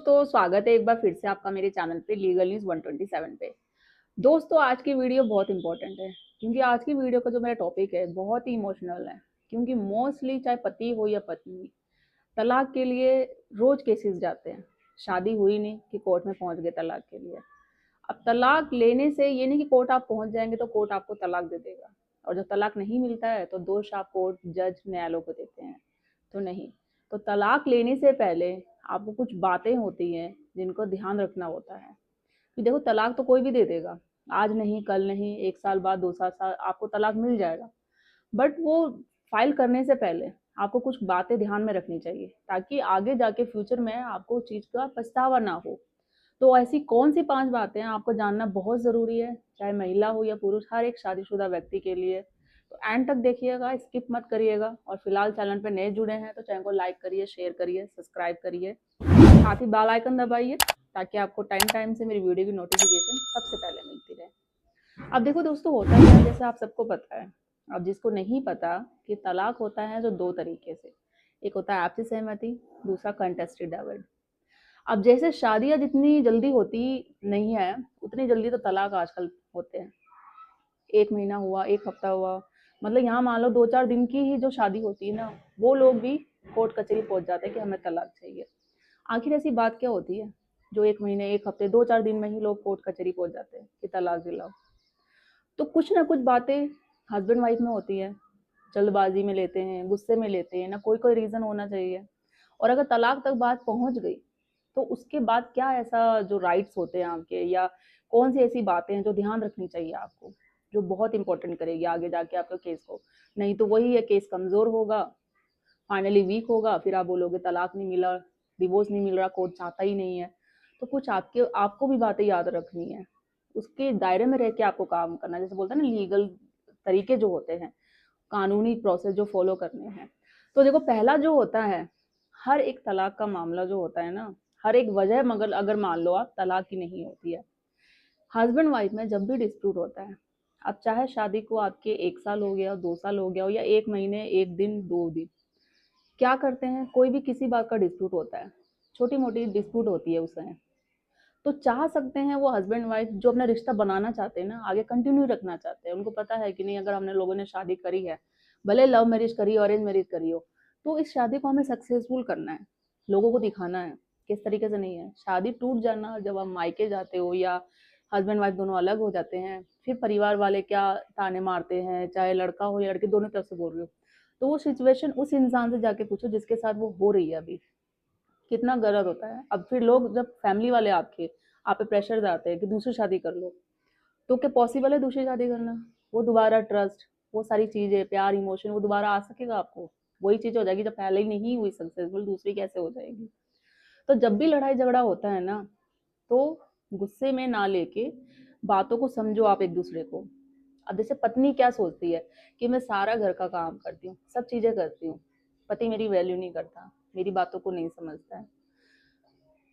तो स्वागत है एक बार फिर से आपका मेरे चैनल पे लीगल न्यूज़ 127 पे। दोस्तों आज की वीडियो बहुत इंपॉर्टेंट है क्योंकि आज की वीडियो का जो मेरा टॉपिक है बहुत ही इमोशनल है। क्योंकि मोस्टली चाहे पति हो या पत्नी, तलाक के लिए रोज केसेस जाते हैं। शादी हुई नहीं कि कोर्ट में पहुंच गए तलाक के लिए। अब तलाक लेने से ये नहीं कि कोर्ट आप पहुंच जाएंगे तो कोर्ट आपको तलाक दे देगा, और जब तलाक नहीं मिलता है तो दोष आप कोर्ट, जज, न्यायालय को देते हैं। तो नहीं, तो तलाक लेने से पहले आपको कुछ बातें होती हैं जिनको ध्यान रखना होता है। कि देखो तलाक तो कोई भी दे देगा, आज नहीं कल नहीं, 1 साल बाद 2 साल आपको तलाक मिल जाएगा। बट वो फाइल करने से पहले आपको कुछ बातें ध्यान में रखनी चाहिए ताकि आगे जाके फ्यूचर में आपको उस चीज़ का पछतावा ना हो। तो ऐसी कौन सी 5 बातें हैं आपको जानना बहुत ज़रूरी है, चाहे महिला हो या पुरुष, हर एक शादीशुदा व्यक्ति के लिए। तो एंड तक देखिएगा, स्किप मत करिएगा। और फिलहाल चैनल पे नए जुड़े हैं तो चैनल को लाइक करिए, शेयर करिए, सब्सक्राइब करिए, साथ ही बेल आइकन दबाइए ताकि आपको टाइम टाइम से मेरी वीडियो की नोटिफिकेशन सबसे पहले मिलती रहे। अब देखो दोस्तों, होता क्या है, जैसे आप सबको पता है। अब जिसको नहीं पता कि तलाक होता है तो 2 तरीके से, एक होता है आपसी सहमति, दूसरा कंटेस्टेड डिवोर्स। अब जैसे शादियां जितनी जल्दी होती नहीं है उतनी जल्दी तो तलाक आजकल होते हैं। 1 महीना हुआ, 1 हफ्ता हुआ, मतलब यहाँ मान लो 2-4 दिन की ही जो शादी होती है ना, वो लोग भी कोर्ट कचहरी पहुंच जाते हैं कि हमें तलाक चाहिए। आखिर ऐसी बात क्या होती है जो 1 महीने, 1 हफ्ते, 2-4 दिन में ही लोग कोर्ट कचहरी पहुंच जाते हैं कि तलाक दिलाओ? तो कुछ ना कुछ बातें हस्बैंड वाइफ में होती है, जल्दबाजी में लेते हैं, गुस्से में लेते हैं ना, कोई कोई रीजन होना चाहिए। और अगर तलाक तक बात पहुंच गई तो उसके बाद क्या ऐसा जो राइट्स होते हैं आपके, या कौन सी ऐसी बातें हैं जो ध्यान रखनी चाहिए आपको, जो बहुत इंपॉर्टेंट करेगी आगे जाके आपके केस को? नहीं तो वही है, केस कमजोर होगा, फाइनली वीक होगा, फिर आप बोलोगे तलाक नहीं मिला, डिवोर्स नहीं मिल रहा, कोर्ट चाहता ही नहीं है। तो कुछ आपको भी बातें याद रखनी है, उसके दायरे में रह के आपको काम करना है। जैसे बोलते हैं ना, लीगल तरीके जो होते हैं, कानूनी प्रोसेस जो फॉलो करने हैं। तो देखो, पहला जो होता है, हर एक तलाक का मामला जो होता है ना, हर एक वजह, मगर अगर मान लो आप तलाक की नहीं होती है, हस्बैंड वाइफ में जब भी डिस्प्यूट होता है, अब चाहे शादी को आपके 1 साल हो गया, 2 साल हो गया हो, या 1 महीने, 1 दिन, 2 दिन, क्या करते हैं, कोई भी किसी बात का डिस्प्यूट होता है, छोटी मोटी डिस्प्यूट होती है उसमें, तो चाह सकते हैं वो हस्बैंड वाइफ जो अपना रिश्ता बनाना चाहते हैं ना, आगे कंटिन्यू रखना चाहते हैं, उनको पता है कि नहीं, अगर हमने लोगों ने शादी करी है, भले लव मैरिज करी, ऑरेंज मैरिज करी हो, तो इस शादी को हमें सक्सेसफुल करना है, लोगों को दिखाना है किस तरीके से नहीं है। शादी टूट जाना, जब आप मायके जाते हो या हस्बैंड वाइफ दोनों अलग हो जाते हैं, फिर परिवार वाले क्या ताने मारते हैं, चाहे लड़का हो या लड़की, दोनों तरफ से बोल रही हो, तो वो सिचुएशन उस इंसान से जाके पूछो जिसके साथ वो हो रही है अभी, कितना गलत होता है। अब फिर लोग, जब फैमिली वाले आपके आप पे प्रेशर डालते हैं कि दूसरी शादी कर लो, तो क्या पॉसिबल है दूसरी शादी करना? वो दोबारा ट्रस्ट, वो सारी चीजें, प्यार, इमोशन, वो दोबारा आ सकेगा आपको? वही चीज हो जाएगी जब पहले ही नहीं हुई सक्सेसफुल, दूसरी कैसे हो जाएगी? तो जब भी लड़ाई झगड़ा होता है ना, तो गुस्से में ना लेके बातों को समझो आप एक दूसरे को। अब जैसे पत्नी क्या सोचती है कि मैं सारा घर का काम करती हूँ, सब चीजें करती हूँ, पति मेरी वैल्यू नहीं करता, मेरी बातों को नहीं समझता है।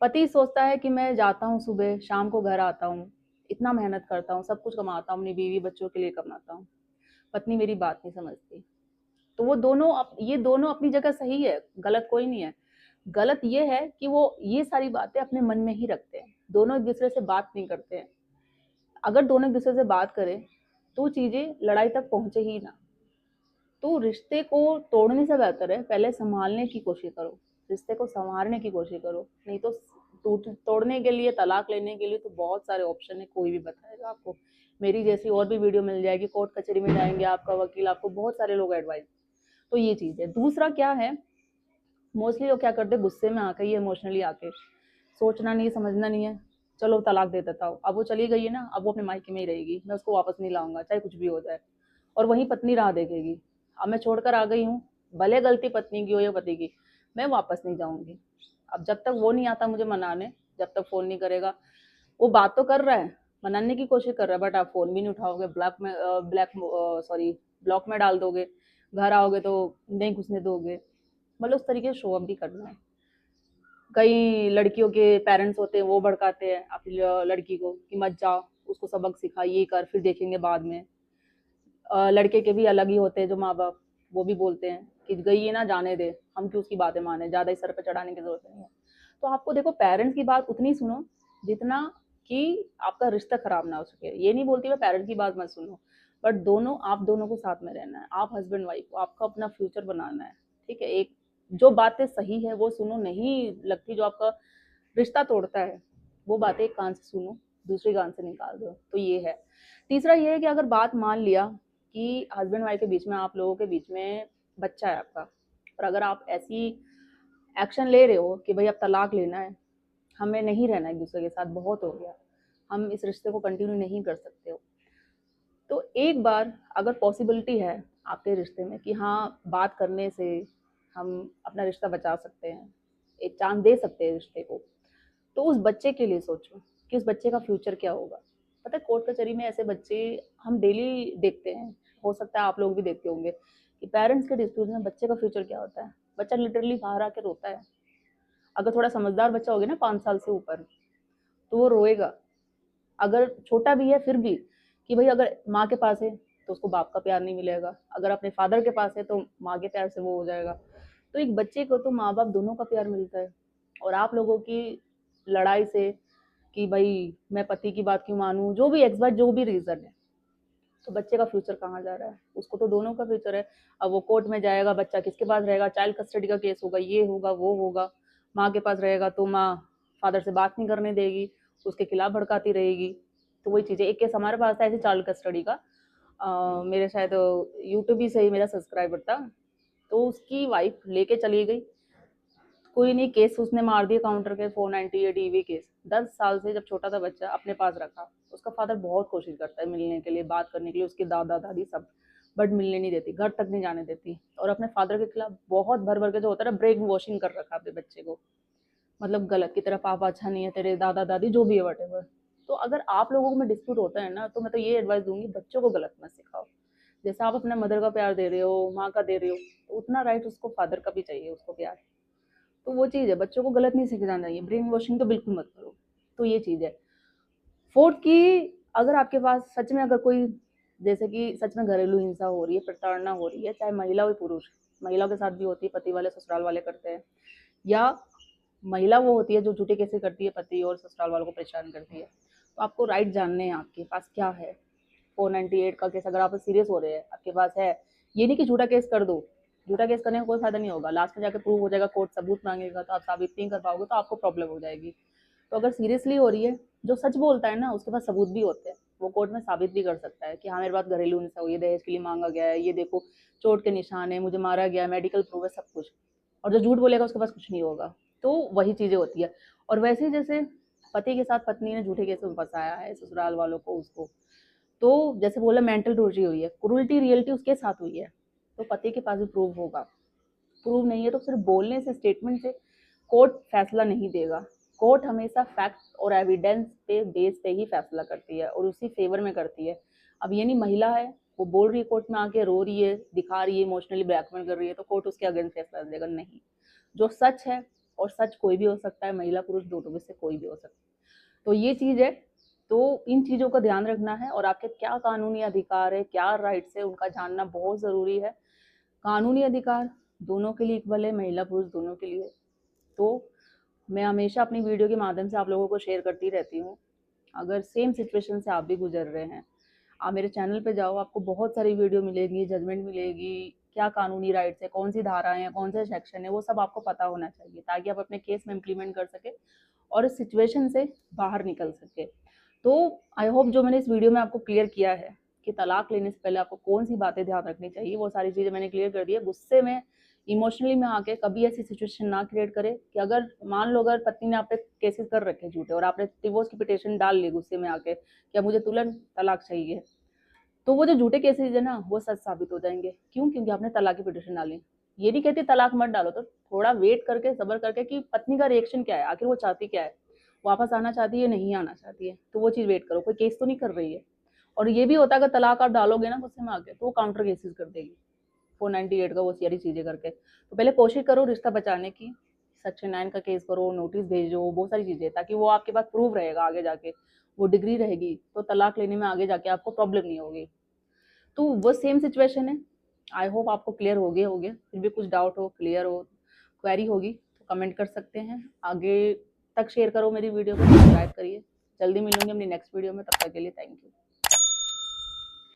पति सोचता है कि मैं जाता हूँ सुबह, शाम को घर आता हूँ, इतना मेहनत करता हूँ, सब कुछ कमाता हूँ, अपनी बीवी बच्चों के लिए कमाता हूँ, पत्नी मेरी बात नहीं समझती। तो वो दोनों ये दोनों अपनी जगह सही है, गलत कोई नहीं है। गलत ये है कि वो ये सारी बातें अपने मन में ही रखते हैं, दोनों एक दूसरे से बात नहीं करते हैं। अगर दोनों एक दूसरे से बात करें तो चीजें लड़ाई तक पहुंचे ही ना। तो रिश्ते को तोड़ने से बेहतर है पहले संभालने की कोशिश करो, रिश्ते को संवारने की कोशिश करो। नहीं तो तोड़ने के लिए, तलाक लेने के लिए तो बहुत सारे ऑप्शन है, कोई भी बताएगा आपको। मेरी जैसी और भी वीडियो मिल जाएगी, कोर्ट कचहरी में जाएंगे, आपका वकील, आपको बहुत सारे लोग एडवाइस। तो ये चीज है। दूसरा क्या है, मोस्टली लोग क्या करते हैं, गुस्से में आके, ये इमोशनली आके, सोचना नहीं, समझना नहीं है, चलो तलाक दे देता हूँ, अब वो चली गई है ना, अब वो अपने मायके में ही रहेगी, मैं उसको वापस नहीं लाऊंगा चाहे कुछ भी हो जाए। और वहीं पत्नी राह देखेगी, अब मैं छोड़कर आ गई हूँ, भले गलती पत्नी की हो या पति की, मैं वापस नहीं जाऊंगी। अब जब तक वो नहीं आता मुझे मनाने, जब तक फोन नहीं करेगा, वो बात तो कर रहा है, मनाने की कोशिश कर रहा है, बट आप फोन भी नहीं उठाओगे, ब्लॉक में डाल दोगे, घर आओगे तो नहीं घुसने दोगे, मतलब उस तरीके से शो अप भी करना है। कई लड़कियों के पेरेंट्स होते हैं, वो भड़काते हैं अपनी लड़की को कि मत जाओ, उसको सबक सिखा, ये कर, फिर देखेंगे बाद में। लड़के के भी अलग ही होते हैं जो माँ बाप, वो भी बोलते हैं कि गई है ना, जाने दे, हम क्यों उसकी बातें माने, ज्यादा ही सर पे चढ़ाने की जरूरत नहीं है। तो आपको देखो पेरेंट्स की बात उतनी सुनो जितना कि आपका रिश्ता खराब ना हो सके। ये नहीं बोलती मैं पेरेंट्स की बात मत सुनो, बट दोनों आप दोनों को साथ में रहना है, आप हस्बैंड वाइफ को, आपका अपना फ्यूचर बनाना है, ठीक है। एक जो बातें सही है वो सुनो, नहीं लगती जो आपका रिश्ता तोड़ता है वो बातें एक कान से सुनो, दूसरे कान से निकाल दो। तो ये है। तीसरा ये है कि अगर बात मान लिया कि हस्बैंड वाइफ के बीच में, आप लोगों के बीच में बच्चा है आपका, और अगर आप ऐसी एक्शन ले रहे हो कि भाई अब तलाक लेना है, हमें नहीं रहना एक दूसरे के साथ, बहुत हो गया, हम इस रिश्ते को कंटिन्यू नहीं कर सकते हो, तो एक बार अगर पॉसिबिलिटी है आपके रिश्ते में कि हाँ बात करने से हम अपना रिश्ता बचा सकते हैं, एक चांस दे सकते हैं रिश्ते को, तो उस बच्चे के लिए सोचो कि उस बच्चे का फ्यूचर क्या होगा। पता है कोर्ट कचहरी में ऐसे बच्चे हम डेली देखते हैं, हो सकता है आप लोग भी देखते होंगे कि पेरेंट्स के डिस्प्यूट में बच्चे का फ्यूचर क्या होता है। बच्चा लिटरली बाहर आके रोता है। अगर थोड़ा समझदार बच्चा हो गया ना 5 साल से ऊपर, तो वो रोएगा। अगर छोटा भी है फिर भी, कि भाई अगर माँ के पास है तो उसको बाप का प्यार नहीं मिलेगा, अगर अपने फादर के पास है तो माँ के प्यार से वो हो जाएगा। तो एक बच्चे को तो माँ बाप दोनों का प्यार मिलता है, और आप लोगों की लड़ाई से कि भाई मैं पति की बात क्यों मानूं, जो भी एक्स वाई जो भी रीजन है, तो बच्चे का फ्यूचर कहाँ जा रहा है, उसको तो दोनों का फ्यूचर है। अब वो कोर्ट में जाएगा, बच्चा किसके पास रहेगा, चाइल्ड कस्टडी का केस होगा, ये होगा वो होगा, माँ के पास रहेगा तो माँ फादर से बात नहीं करने देगी, उसके खिलाफ भड़काती रहेगी। तो वही चीज़ है। एक केस हमारे पास था ऐसे चाइल्ड कस्टडी का, मेरे शायद यूट्यूब ही से ही मेरा सब्सक्राइबर था, तो उसकी वाइफ लेके चली गई, कोई नहीं, केस उसने मार दिया काउंटर के 498 ईवी केस। 10 साल से जब छोटा था बच्चा अपने पास रखा, उसका फादर बहुत कोशिश करता है मिलने के लिए, बात करने के लिए, उसके दादा दादी सब, बट मिलने नहीं देती, घर तक नहीं जाने देती, और अपने फादर के खिलाफ बहुत भर भर के जो होता है ना ब्रेन वॉशिंग कर रखा अपने बच्चे को, मतलब गलत की तरह, पापा अच्छा नहीं है, तेरे दादा दादी जो भी है वटेवर। तो अगर आप लोगों में डिस्प्यूट होता है ना, तो मैं तो ये एडवाइस दूंगी बच्चों को गलत मत सिखाओ। जैसा आप अपने मदर का प्यार दे रहे हो, माँ का दे रहे हो, तो उतना राइट उसको फादर का भी चाहिए, उसको प्यार। तो वो चीज़ है, बच्चों को गलत नहीं सिखाना चाहिए, ब्रेन वॉशिंग तो बिल्कुल मत करो। तो ये चीज़ है। फोर्थ की, अगर आपके पास सच में अगर कोई, जैसे कि सच में घरेलू हिंसा हो रही है, प्रताड़ना हो रही है, चाहे महिला हो पुरुष, महिलाओं के साथ भी होती है, पति वाले ससुराल वाले करते हैं, या महिला वो होती है जो झूठे केसेस करती है, पति और ससुराल वालों को परेशान करती है, तो आपको राइट जानने हैं आपके पास क्या है। 498 का केस अगर आप सीरियस हो रहे हैं, आपके पास है, ये नहीं कि झूठा केस कर दो, झूठा केस करने का कोई फायदा नहीं होगा, लास्ट में जाकर प्रूव हो जाएगा, कोर्ट सबूत मांगेगा तो आप साबित नहीं कर पाओगे, तो आपको प्रॉब्लम हो जाएगी। तो अगर सीरियसली हो रही है, जो सच बोलता है ना उसके पास सबूत भी होते हैं, वो कोर्ट में साबित भी कर सकता है कि हाँ मेरे पास घरेलू हिंसा हुई है, दहेज के लिए मांगा गया है, ये देखो चोट के निशान है, मुझे मारा गया, मेडिकल प्रूफ है, सब कुछ। और जो झूठ बोलेगा उसके पास कुछ नहीं होगा। तो वही चीजें होती है। और वैसे ही जैसे पति के साथ पत्नी ने झूठे केस में फंसाया है ससुराल वालों को, उसको, तो जैसे बोला मेंटल टॉर्चर हुई है, क्रूरल्टी रियलिटी उसके साथ हुई है, तो पति के पास भी प्रूफ होगा। प्रूव नहीं है तो सिर्फ बोलने से, स्टेटमेंट से कोर्ट फैसला नहीं देगा। कोर्ट हमेशा फैक्ट और एविडेंस पे बेस पे ही फैसला करती है, और उसी फेवर में करती है। अब ये नहीं महिला है, वो बोल रही है कोर्ट में आके, रो रही है, दिखा रही है, इमोशनली ब्लैकमेल कर रही है, तो कोर्ट उसके अगेंस्ट फैसला देगा, नहीं। जो सच है, और सच कोई भी हो सकता है, महिला पुरुष दोनों में से कोई भी हो सकता है। तो ये चीज़ है। तो इन चीज़ों का ध्यान रखना है, और आपके क्या कानूनी अधिकार है, क्या राइट्स है, उनका जानना बहुत ज़रूरी है। कानूनी अधिकार दोनों के लिए इक्वल है, महिला पुरुष दोनों के लिए। तो मैं हमेशा अपनी वीडियो के माध्यम से आप लोगों को शेयर करती रहती हूँ। अगर सेम सिचुएशन से आप भी गुजर रहे हैं, आप मेरे चैनल पे जाओ, आपको बहुत सारी वीडियो मिलेगी, जजमेंट मिलेगी, क्या कानूनी राइट्स है, कौन सी धाराएं हैं, कौन से सेक्शन है, वो सब आपको पता होना चाहिए, ताकि आप अपने केस में इम्प्लीमेंट कर सके और इस सिचुएशन से बाहर निकल सके। तो आई होप जो मैंने इस वीडियो में आपको क्लियर किया है कि तलाक लेने से पहले आपको कौन सी बातें ध्यान रखनी चाहिए, वो सारी चीज़ें मैंने क्लियर कर दी है। गुस्से में, इमोशनली में आके कभी ऐसी सिचुएशन ना क्रिएट करे कि अगर मान लो अगर पत्नी ने आप पे केसेस कर रखे झूठे, और आपने डिवोर्स की पिटिशन डाल ली गुस्से में आके कि अब मुझे तुरंत तलाक चाहिए, तो वो जो झूठे केसेस है ना वो सच साबित हो जाएंगे। क्यों? क्योंकि आपने तलाक की पिटिशन डाली। ये नहीं कहती तलाक मत डालो, तो थोड़ा वेट करके, सब्र करके कि पत्नी का रिएक्शन क्या है, आखिर वो चाहती क्या है, वापस आना चाहती है, नहीं आना चाहती है, तो वो चीज़ वेट करो, कोई केस तो नहीं कर रही है। और ये भी होता है अगर तलाक आप डालोगे ना गुस्से में आके, तो वो काउंटर केसेस कर देगी 498 का, वो सारी चीज़ें करके। तो पहले कोशिश करो रिश्ता बचाने की, सेक्शन 9 का केस करो, नोटिस भेजो, बहुत सारी चीज़ें, ताकि वो आपके पास प्रूफ रहेगा आगे जाके, वो डिग्री रहेगी, तो तलाक लेने में आगे जाके आपको प्रॉब्लम नहीं होगी। तो वो सेम सिचुएशन है। आई होप आपको क्लियर हो गया, फिर भी कुछ डाउट हो, क्लियर हो, क्वेरी होगी तो कमेंट कर सकते हैं, आगे तक शेयर करो मेरी वीडियो को, सब्सक्राइब करिए। जल्दी मिलूंगी अपनी नेक्स्ट वीडियो में, तब तक के लिए थैंक यू।